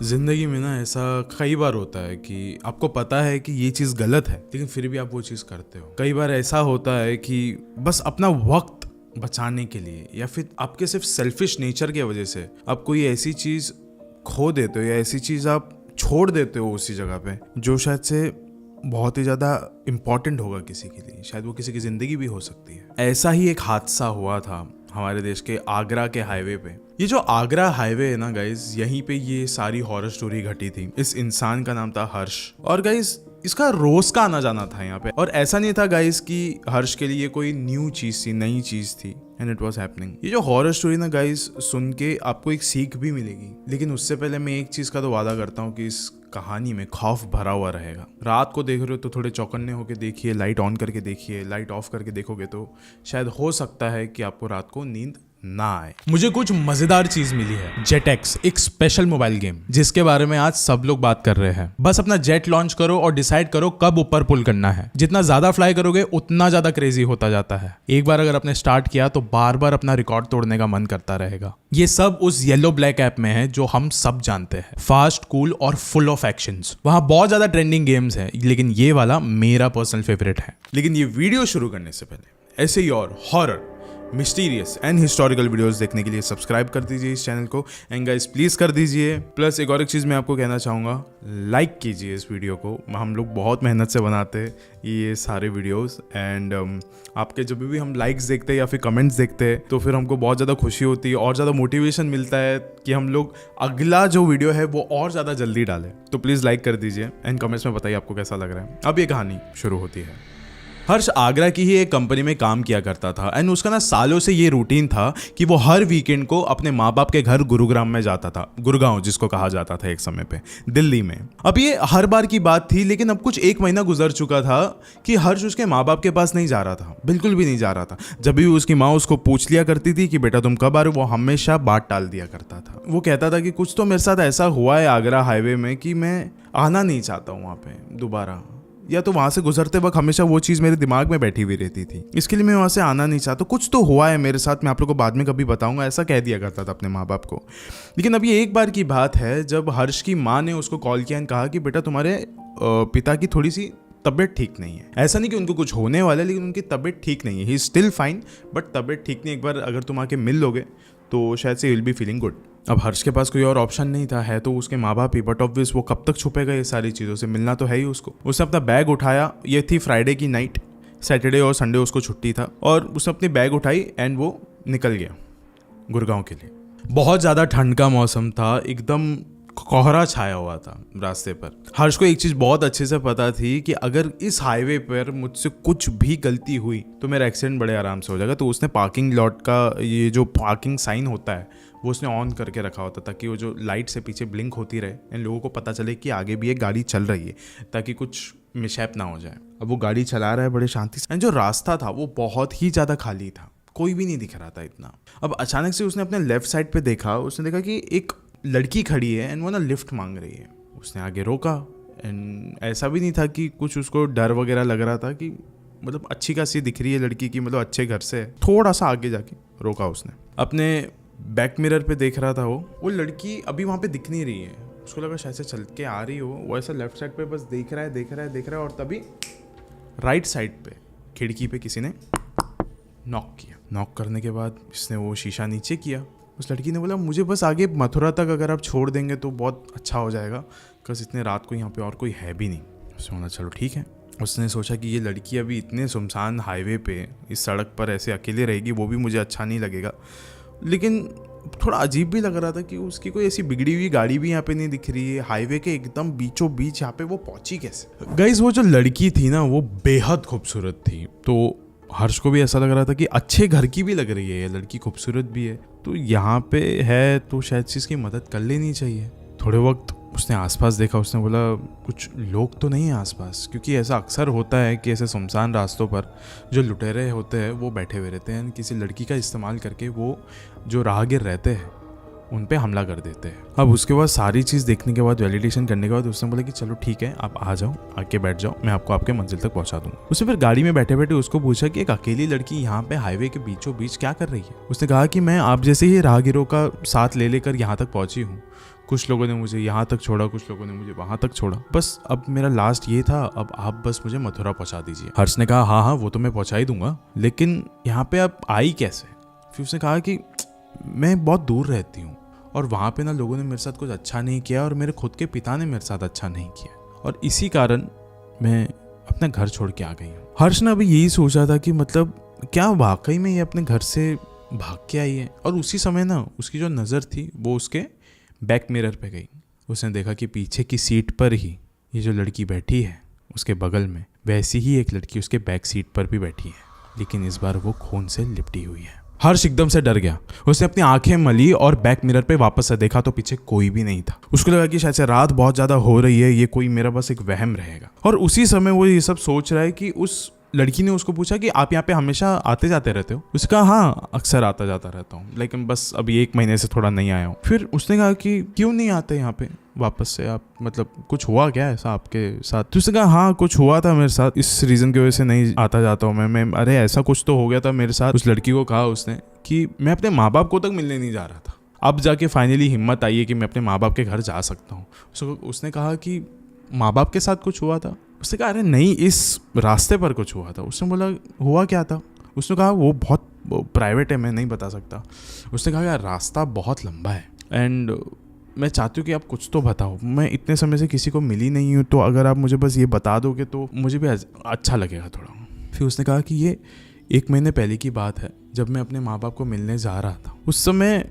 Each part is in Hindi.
जिंदगी में ना ऐसा कई बार होता है कि आपको पता है कि ये चीज़ गलत है, लेकिन फिर भी आप वो चीज़ करते हो। कई बार ऐसा होता है कि बस अपना वक्त बचाने के लिए या फिर आपके सिर्फ सेल्फिश नेचर की वजह से आप कोई ऐसी चीज़ खो देते हो या ऐसी चीज़ आप छोड़ देते हो उसी जगह पे जो शायद से बहुत ही ज़्यादा इम्पॉर्टेंट होगा किसी के लिए, शायद वो किसी की ज़िंदगी भी हो सकती है। ऐसा ही एक हादसा हुआ था हमारे देश के आगरा के हाईवे पे। ये जो आगरा हाईवे है ना गाइज, यहीं पे ये सारी हॉरर स्टोरी घटी थी। इस इंसान का नाम था हर्ष, और गाइज इसका रोज का आना जाना था यहाँ पे। और ऐसा नहीं था गाइज कि हर्ष के लिए कोई न्यू चीज थी, नई चीज थी, एंड इट वाज हैपनिंग। ये जो हॉरर स्टोरी ना गाइज सुन के आपको एक सीख भी मिलेगी, लेकिन उससे पहले मैं एक चीज का तो वादा करता हूँ कि इस कहानी में खौफ भरा हुआ रहेगा। रात को देख रहे हो तो थोड़े चौकन्ने होकर देखिए, लाइट ऑन करके देखिए। लाइट ऑफ करके देखोगे तो शायद हो सकता है कि आपको रात को नींद ना आए। मुझे कुछ मजेदार चीज मिली है, जेटएक्स, एक स्पेशल मोबाइल गेम जिसके बारे में आज सब लोग बात कर रहे हैं। बस अपना जेट लॉन्च करो और डिसाइड करो कब ऊपर पुल करना है। जितना ज्यादा फ्लाई करोगे उतना ज्यादा क्रेजी होता जाता है। एक बार अगर आपने स्टार्ट किया तो बार बार अपना रिकॉर्ड तोड़ने का मन करता रहेगा। ये सब उस येलो ब्लैक ऐप में है जो हम सब जानते हैं, फास्ट, कूल और फुल ऑफ एक्शंस। वहां बहुत ज्यादा ट्रेंडिंग गेम्स है, लेकिन ये वाला मेरा पर्सनल फेवरेट है। लेकिन ये वीडियो शुरू करने से पहले ऐसे ही और horror, mysterious and historical videos देखने के लिए सब्सक्राइब कर दीजिए इस चैनल को, एंड गाइस प्लीज कर दीजिए। प्लस एक और एक चीज़ मैं आपको कहना चाहूँगा, लाइक कीजिए इस वीडियो को। हम लोग बहुत मेहनत से बनाते हैं ये सारे वीडियोस, एंड आपके जब भी हम लाइक्स देखते हैं या फिर कमेंट्स देखते हैं तो फिर हमको बहुत ज़्यादा खुशी होती है और ज़्यादा मोटिवेशन मिलता है कि हम लोग अगला जो वीडियो है वो और ज़्यादा जल्दी डालें। तो प्लीज़ लाइक कर दीजिए एंड कमेंट्स में बताइए आपको कैसा लग रहा है। अब ये कहानी शुरू होती है। हर्ष आगरा की ही एक कंपनी में काम किया करता था, एंड उसका ना सालों से ये रूटीन था कि वो हर वीकेंड को अपने माँ बाप के घर गुरुग्राम में जाता था, गुड़गांव जिसको कहा जाता था एक समय पे, दिल्ली में। अब ये हर बार की बात थी, लेकिन अब कुछ 1 महीना गुजर चुका था कि हर्ष उसके माँ बाप के पास नहीं जा रहा था, बिल्कुल भी नहीं जा रहा था। जब भी उसकी माँ उसको पूछ लिया करती थी कि बेटा तुम कब आ रहे हो, वो हमेशा बात टाल दिया करता था। वो कहता था कि कुछ तो मेरे साथ ऐसा हुआ है आगरा हाईवे में कि मैं आना नहीं चाहता हूँ वहाँ पे दोबारा, या तो वहां से गुजरते वक्त हमेशा वो चीज़ मेरे दिमाग में बैठी हुई रहती थी, इसके लिए मैं वहां से आना नहीं चाहता। कुछ तो हुआ है मेरे साथ, मैं आप लोग को बाद में कभी बताऊंगा, ऐसा कह दिया करता था अपने माँ बाप को। लेकिन अब ये एक बार की बात है जब हर्ष की माँ ने उसको कॉल किया और कहा कि बेटा तुम्हारे पिता की थोड़ी सी तबीयत ठीक नहीं है। ऐसा नहीं कि उनको कुछ होने वाला है, लेकिन उनकी तबीयत ठीक नहीं है। He is still fine, but तबीयत ठीक नहीं। एक बार अगर तुम आके मिल लोगे तो शायद से विल बी फीलिंग गुड। अब हर्ष के पास कोई और ऑप्शन नहीं था, है तो उसके माँ बाप ही, बट ऑब्वियस वो कब तक छुपेगा ये सारी चीज़ों से, मिलना तो है ही उसको। उसने अपना बैग उठाया, ये थी फ्राइडे की नाइट, सैटरडे और संडे उसको छुट्टी था, और उसने अपनी बैग उठाई एंड वो निकल गया गुड़गांव के लिए। बहुत ज़्यादा ठंड का मौसम था, एकदम कोहरा छाया हुआ था रास्ते पर। हर्ष को एक चीज़ बहुत अच्छे से पता थी कि अगर इस हाईवे पर मुझसे कुछ भी गलती हुई तो मेरा एक्सीडेंट बड़े आराम से हो जाएगा। तो उसने पार्किंग लॉट का ये जो पार्किंग साइन होता है वो उसने ऑन करके रखा होता, ताकि वो जो लाइट से पीछे ब्लिंक होती रहे एंड लोगों को पता चले कि आगे भी एक गाड़ी चल रही है, ताकि कुछ मिसहैप ना हो जाए। अब वो गाड़ी चला रहा है बड़े शांति से, एंड जो रास्ता था वो बहुत ही ज़्यादा खाली था, कोई भी नहीं दिख रहा था इतना। अब अचानक से उसने अपने लेफ्ट साइड पे देखा, उसने देखा कि एक लड़की खड़ी है एंड वो ना लिफ्ट मांग रही है। उसने आगे रोका, एंड ऐसा भी नहीं था कि कुछ उसको डर वगैरह लग रहा था, कि मतलब अच्छी खासी दिख रही है लड़की की, मतलब अच्छे घर से है। थोड़ा सा आगे जाके रोका उसने, अपने बैक मिरर पे देख रहा था वो लड़की अभी वहाँ पे दिख नहीं रही है। उसको लगा शायद से चल के आ रही हो, वो ऐसा लेफ्ट साइड पे बस देख रहा है, और तभी राइट साइड पे खिड़की पे किसी ने नॉक किया। नॉक करने के बाद इसने वो शीशा नीचे किया। उस लड़की ने बोला मुझे बस आगे मथुरा तक अगर आप छोड़ देंगे तो बहुत अच्छा हो जाएगा, बिकॉज इतने रात को यहाँ पे और कोई है भी नहीं। उसने बोला चलो ठीक है। उसने सोचा कि ये लड़की अभी इतने सुनसान हाईवे पे इस सड़क पर ऐसे अकेले रहेगी, वो भी मुझे अच्छा नहीं लगेगा। लेकिन थोड़ा अजीब भी लग रहा था कि उसकी कोई ऐसी बिगड़ी हुई गाड़ी भी यहाँ पे नहीं दिख रही है। हाईवे के एकदम बीचों बीच यहाँ पे वो पहुंची कैसे? गाइस वो जो लड़की थी ना वो बेहद खूबसूरत थी। तो हर्ष को भी ऐसा लग रहा था कि अच्छे घर की भी लग रही है ये लड़की, खूबसूरत भी है, तो यहाँ पे है तो शायद से इसकी मदद कर लेनी चाहिए। थोड़े वक्त उसने आसपास देखा, उसने बोला कुछ लोग तो नहीं है आसपास, क्योंकि ऐसा अक्सर होता है कि ऐसे सुनसान रास्तों पर जो लुटेरे होते हैं वो बैठे हुए रहते हैं, किसी लड़की का इस्तेमाल करके वो जो राहगीर रहते हैं उन पे हमला कर देते हैं। अब उसके बाद सारी चीज़ देखने के बाद, वैलिडेशन करने के बाद उसने बोला कि चलो ठीक है, आप आ जाओ, आके बैठ जाओ, मैं आपको आपके मंजिल तक पहुंचा दूंगा। उसने फिर गाड़ी में बैठे बैठे उसको पूछा कि एक अकेली लड़की यहाँ पे हाईवे के बीचों बीच क्या कर रही है। उसने कहा कि मैं आप जैसे ही राहगीरों का साथ ले लेकर यहाँ तक पहुंची हूँ, कुछ लोगों ने मुझे यहाँ तक छोड़ा, कुछ लोगों ने मुझे वहाँ तक छोड़ा, बस अब मेरा लास्ट ये था, अब आप बस मुझे मथुरा पहुँचा दीजिए। हर्ष ने कहा हाँ हाँ वो तो मैं पहुँचा ही दूंगा, लेकिन यहाँ पे आप आई कैसे? फिर उसने कहा कि मैं बहुत दूर रहती हूँ और वहाँ पे ना लोगों ने मेरे साथ कुछ अच्छा नहीं किया और मेरे खुद के पिता ने मेरे साथ अच्छा नहीं किया और इसी कारण मैं अपना घर छोड़ के आ गई हूँ। हर्ष ने अभी यही सोचा था कि मतलब क्या वाकई में ये अपने घर से भाग के आई है, और उसी समय ना उसकी जो नज़र थी वो उसके बैक मिरर पे गई। उसने देखा कि पीछे की सीट पर ही ये जो लड़की बैठी है उसके बगल में, वैसी ही एक लड़की उसके बैक सीट पर भी बैठी है, लेकिन इस बार वो खून से लिपटी हुई है। हर्ष एकदम से डर गया। उसने अपनी आंखें मली और बैक मिरर पे वापस से देखा तो पीछे कोई भी नहीं था। उसको लगा कि शायद से रात बहुत ज्यादा हो रही है, ये कोई मेरा बस एक वहम रहेगा। और उसी समय वो ये सब सोच रहा है कि उस लड़की ने उसको पूछा कि आप यहाँ पे हमेशा आते जाते रहते हो? उसने कहा हाँ अक्सर आता जाता रहता हूँ, लेकिन बस अभी 1 महीने से थोड़ा नहीं आया हूँ। फिर उसने कहा कि क्यों नहीं आते यहाँ पे वापस से आप, मतलब कुछ हुआ क्या ऐसा आपके साथ? तो उसने कहा हाँ कुछ हुआ था मेरे साथ, इस रीज़न की वजह से नहीं आता जाता हूँ मैं। अरे ऐसा कुछ तो हो गया था मेरे साथ। उस लड़की को कहा उसने कि मैं अपने माँ बाप को तक मिलने नहीं जा रहा था, अब जाके फाइनली हिम्मत आई है कि मैं अपने माँ बाप के घर जा सकता हूँ। उसने कहा कि माँ बाप के साथ कुछ हुआ था? उसने कहा अरे नहीं इस रास्ते पर कुछ हुआ था। उसने बोला हुआ क्या था? उसने कहा वो बहुत प्राइवेट है, मैं नहीं बता सकता। उसने कहा यार रास्ता बहुत लंबा है एंड मैं चाहती हूँ कि आप कुछ तो बताओ, मैं इतने समय से किसी को मिली नहीं हूँ, तो अगर आप मुझे बस ये बता दोगे तो मुझे भी अच्छा लगेगा थोड़ा। फिर उसने कहा कि ये 1 महीने पहले की बात है, जब मैं अपने माँ बाप को मिलने जा रहा था। उस समय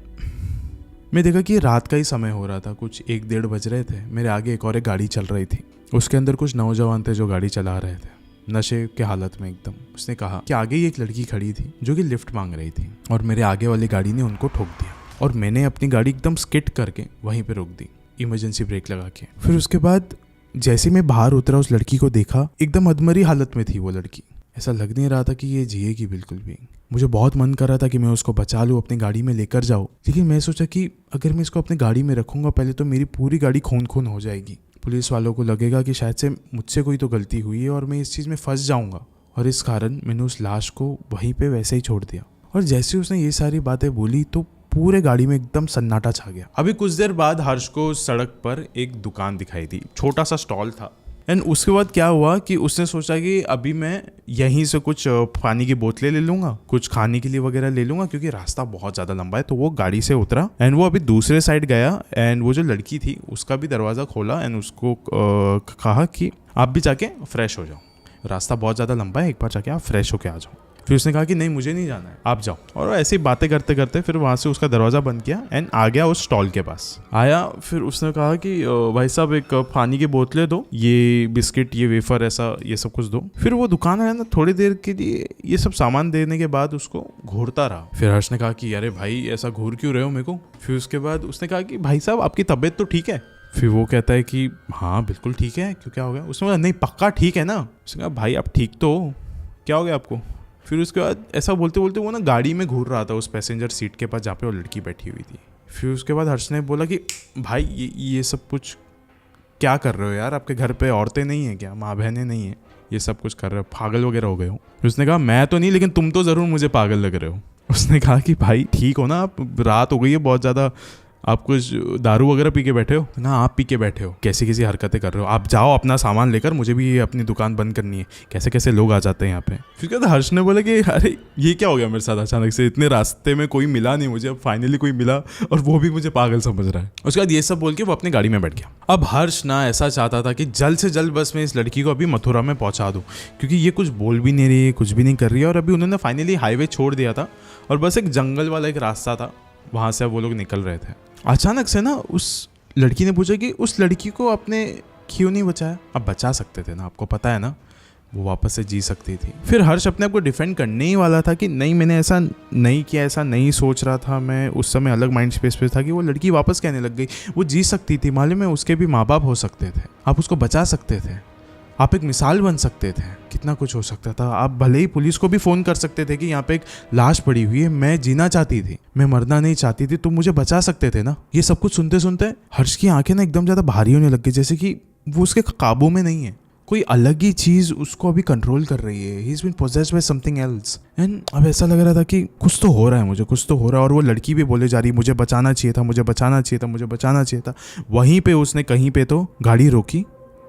मैं देखा कि रात का ही समय हो रहा था, कुछ 1-1:30 बज रहे थे। मेरे आगे एक और एक गाड़ी चल रही थी, उसके अंदर कुछ नौजवान थे जो गाड़ी चला रहे थे नशे के हालत में एकदम। उसने कहा कि आगे ही एक लड़की खड़ी थी जो कि लिफ्ट मांग रही थी और मेरे आगे वाली गाड़ी ने उनको ठोक दिया और मैंने अपनी गाड़ी एकदम स्किड करके वहीं पे रोक दी, इमरजेंसी ब्रेक लगा के। फिर उसके बाद जैसे मैं बाहर उतरा उस लड़की को देखा, एकदम अधमरी हालत में थी वो लड़की। ऐसा लग नहीं रहा था कि ये जिएगी बिल्कुल भी। मुझे बहुत मन कर रहा था कि मैं उसको बचा लूँ, अपनी गाड़ी में लेकर जाऊँ, लेकिन मैं सोचा कि अगर मैं इसको अपनी गाड़ी में रखूँगा पहले तो मेरी पूरी गाड़ी खून खून हो जाएगी। पुलिस वालों को लगेगा कि शायद से मुझसे कोई तो गलती हुई है और मैं इस चीज़ में फंस जाऊँगा, और इस कारण मैंने उस लाश को वहीं पे वैसे ही छोड़ दिया। और जैसे उसने ये सारी बातें बोली तो पूरे गाड़ी में एकदम सन्नाटा छा गया। अभी कुछ देर बाद हर्ष को सड़क पर एक दुकान दिखाई दी, छोटा सा स्टॉल था। एंड उसके बाद क्या हुआ कि उसने सोचा कि अभी मैं यहीं से कुछ पानी की बोतलें ले लूंगा, कुछ खाने के लिए वगैरह ले लूंगा, क्योंकि रास्ता बहुत ज़्यादा लंबा है। तो वो गाड़ी से उतरा एंड वो अभी दूसरे साइड गया एंड वो जो लड़की थी उसका भी दरवाज़ा खोला एंड उसको कहा कि आप भी जाके फ्रेश हो जाओ, रास्ता बहुत ज़्यादा लंबा है, एक बार जाके आप फ्रेश होके आ जाओ। फिर उसने कहा कि नहीं मुझे नहीं जाना है, आप जाओ। और ऐसी बातें करते करते फिर वहाँ से उसका दरवाज़ा बंद किया एंड आ गया उस स्टॉल के पास। आया, फिर उसने कहा कि भाई साहब एक पानी की बोतलें दो, ये बिस्किट, ये वेफर, ऐसा ये सब कुछ दो। फिर वो दुकान है ना, थोड़ी देर के लिए ये सब सामान देने के बाद उसको घूरता रहा। फिर हर्ष ने कहा कि अरे भाई ऐसा घूर क्यों रहे हो मेरे को? फिर उसके बाद उसने कहा कि भाई साहब आपकी तबीयत तो ठीक है? फिर वो कहता है कि हाँ बिल्कुल ठीक है, क्यों क्या हो गया? उसने बोला नहीं पक्का ठीक है ना? उसने कहा भाई आप ठीक तो हो, क्या हो गया आपको? फिर उसके बाद ऐसा बोलते बोलते वो ना गाड़ी में घूर रहा था उस पैसेंजर सीट के पास जहाँ पे वो लड़की बैठी हुई थी। फिर उसके बाद हर्ष ने बोला कि भाई ये सब कुछ क्या कर रहे हो यार? आपके घर पे औरतें नहीं है क्या, माँ बहनें नहीं है, ये सब कुछ कर रहे हो, पागल वगैरह हो गए हो? उसने कहा मैं तो नहीं, लेकिन तुम तो ज़रूर मुझे पागल लग रहे हो। उसने कहा कि भाई ठीक हो ना आप? रात हो गई है बहुत ज़्यादा, आप कुछ दारू वगैरह पी के बैठे हो ना? आप पी के बैठे हो, कैसी कैसी हरकतें कर रहे हो? आप जाओ अपना सामान लेकर, मुझे भी अपनी दुकान बंद करनी है। कैसे कैसे लोग आ जाते हैं यहाँ पे। फिर कहता हर्ष ने बोला कि अरे ये क्या हो गया मेरे साथ अचानक से, इतने रास्ते में कोई मिला नहीं मुझे, अब फाइनली कोई मिला और वो भी मुझे पागल समझ रहा है। उसके बाद ये सब बोल के वो अपनी गाड़ी में बैठ गया। अब हर्ष ना ऐसा चाहता था कि जल्द से जल्द बस मैं इस लड़की को अभी मथुरा में पहुंचा दूं, क्योंकि ये कुछ बोल भी नहीं रही है, कुछ भी नहीं कर रही है। और अभी उन्होंने फाइनली हाईवे छोड़ दिया था और बस एक जंगल वाला एक रास्ता था, वहाँ से अब वो लोग निकल रहे थे। अचानक से ना उस लड़की ने पूछा कि उस लड़की को आपने क्यों नहीं बचाया? अब बचा सकते थे ना, आपको पता है ना वो वापस से जी सकती थी। फिर हर्ष अपने आप को डिफेंड करने ही वाला था कि नहीं मैंने ऐसा नहीं किया, ऐसा नहीं सोच रहा था मैं। उस समय अलग माइंड स्पेस पे था कि वो लड़की वापस कहने लग गई, वो जी सकती थी, मालूम है उसके भी माँ बाप हो सकते थे, आप उसको बचा सकते थे, आप एक मिसाल बन सकते थे, कितना कुछ हो सकता था। आप भले ही पुलिस को भी फ़ोन कर सकते थे कि यहाँ पे एक लाश पड़ी हुई है, मैं जीना चाहती थी, मैं मरना नहीं चाहती थी, तुम मुझे बचा सकते थे ना। ये सब कुछ सुनते सुनते हर्ष की आंखें ना एकदम ज़्यादा भारी होने लग गई, जैसे कि वो उसके काबू में नहीं है। कोई अलग ही चीज उसको अभी कंट्रोल कर रही है। He is been possessed by something else. And अब ऐसा लग रहा था कि कुछ तो हो रहा है मुझे, कुछ तो हो रहा है। और वो लड़की भी बोले जा रही मुझे बचाना चाहिए था, मुझे बचाना चाहिए था, मुझे बचाना चाहिए था। वहीं पे उसने कहीं पे तो गाड़ी रोकी,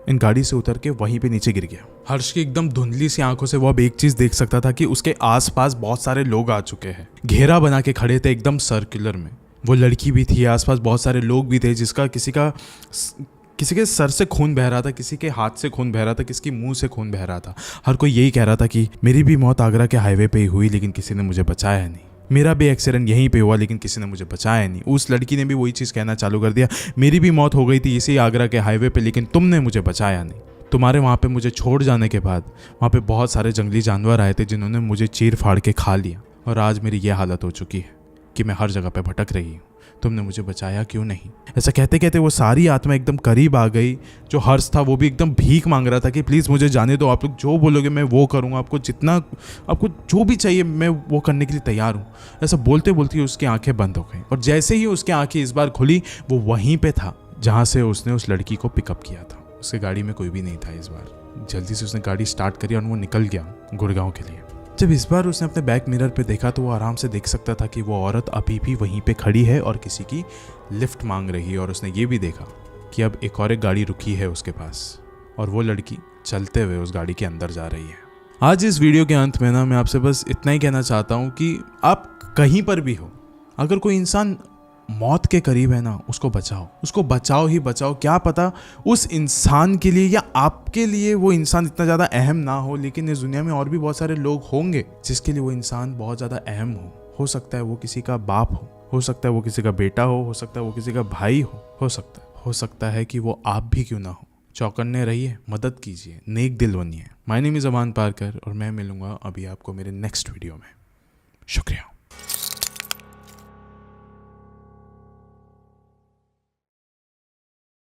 इन गाड़ी से उतर के वहीं पे नीचे गिर गया। हर्ष की एकदम धुंधली सी आंखों से वो अब एक चीज देख सकता था कि उसके आसपास बहुत सारे लोग आ चुके हैं, घेरा बना के खड़े थे एकदम सर्कुलर में। वो लड़की भी थी, आसपास बहुत सारे लोग भी थे, जिसका किसी के सर से खून बह रहा था, किसी के हाथ से खून बह रहा था, किसी के मुंह से खून बह रहा था। हर कोई यही कह रहा था कि मेरी भी मौत आगरा के हाईवे पे ही हुई, लेकिन किसी ने मुझे बचाया नहीं। मेरा भी एक्सीडेंट यहीं पे हुआ, लेकिन किसी ने मुझे बचाया नहीं। उस लड़की ने भी वही चीज़ कहना चालू कर दिया, मेरी भी मौत हो गई थी इसी आगरा के हाईवे पे, लेकिन तुमने मुझे बचाया नहीं। तुम्हारे वहाँ पे मुझे छोड़ जाने के बाद वहाँ पे बहुत सारे जंगली जानवर आए थे, जिन्होंने मुझे चीर फाड़ के खा लिया। और आज मेरी ये हालत हो चुकी है कि मैं हर जगह पे भटक रही हूँ। तुमने मुझे बचाया क्यों नहीं? ऐसा कहते कहते वो सारी आत्मा एकदम करीब आ गई। जो हर्ष था वो भी एकदम भीख मांग रहा था कि प्लीज़ मुझे जाने दो, आप लोग जो बोलोगे मैं वो करूँगा, आपको जो भी चाहिए मैं वो करने के लिए तैयार हूँ। ऐसा बोलते बोलते उसकी आंखें बंद हो गई। और जैसे ही उसकी आंखें इस बार खुली, वो वहीं पे था जहाँ से उसने उस लड़की को पिकअप किया था। उसकी गाड़ी में कोई भी नहीं था इस बार। जल्दी से उसने गाड़ी स्टार्ट करी और वो निकल गया गुड़गांव के लिए। जब इस बार उसने अपने बैक मिरर पे देखा तो वो आराम से देख सकता था कि वो औरत अभी भी वहीं पे खड़ी है और किसी की लिफ्ट मांग रही है। और उसने ये भी देखा कि अब एक गाड़ी रुकी है उसके पास और वो लड़की चलते हुए उस गाड़ी के अंदर जा रही है। आज इस वीडियो के अंत में ना मैं आपसे बस इतना ही कहना चाहता हूँ कि आप कहीं पर भी हो, अगर कोई इंसान मौत के करीब है ना, उसको बचाओ, उसको बचाओ ही बचाओ। क्या पता उस इंसान के लिए या आपके लिए वो इंसान इतना ज़्यादा अहम ना हो, लेकिन इस दुनिया में और भी बहुत सारे लोग होंगे जिसके लिए वो इंसान बहुत ज़्यादा अहम हो सकता है वो किसी का बाप हो सकता है वो किसी का बेटा हो सकता है वो किसी का भाई हो सकता है कि वो आप भी क्यों ना हो। चौकन्ने रहिए, मदद कीजिए, नेक दिल बनिए। माय नेम इज़ अमान पारकर और मैं मिलूंगा अभी आपको मेरे नेक्स्ट वीडियो में। शुक्रिया।